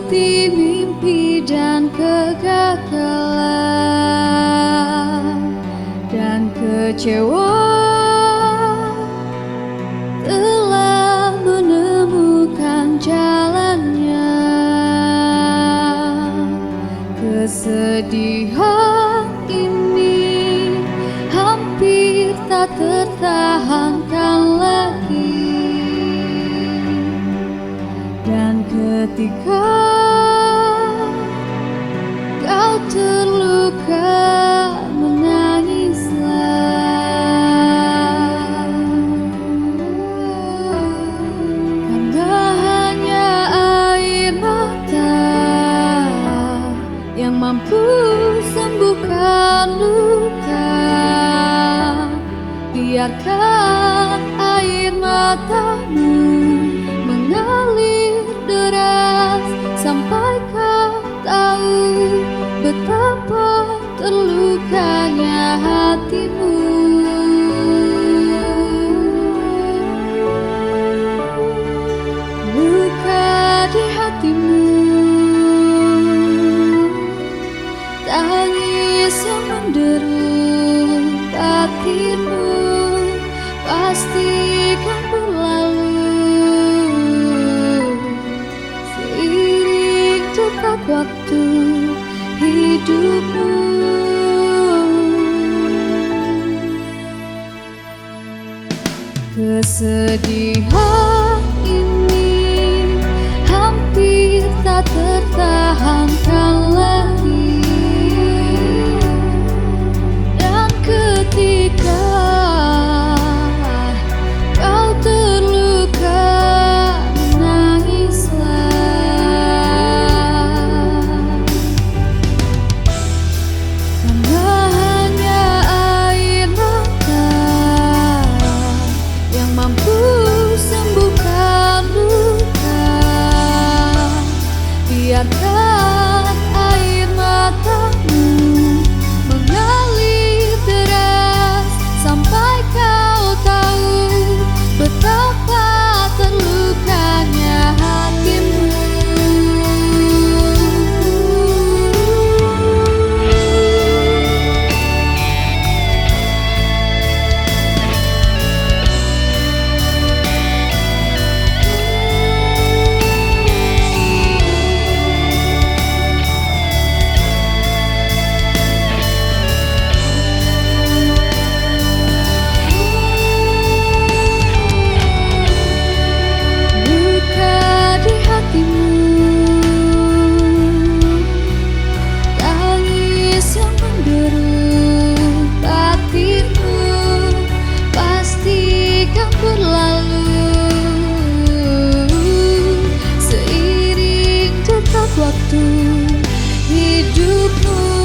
seperti mimpi dan kegagalan dan kecewa telah menemukan jalannya. Kesedihan ini hampir tak tertahankan lagi. Dan ketika kau terluka, menangislah. Karena hanya air mata yang mampu sembuhkan luka. Biarkan air matamu mengalir deras sampai kau tahu betapa terlukanya hatimu. Luka di hatimu, tangis yang menderu batinmu, pastikan berlalu seiring dekat waktu hidupmu. Kesedihan ini hampir tak tertahankan lagi. Dan ketika kau terluka, menangislah. Karena hanya air mata yang mampu sembuhkan luka. Biarkan air matamu mengalir deras sampai kau tahu betapa terlukanya hatimu. Waktu hidupmu.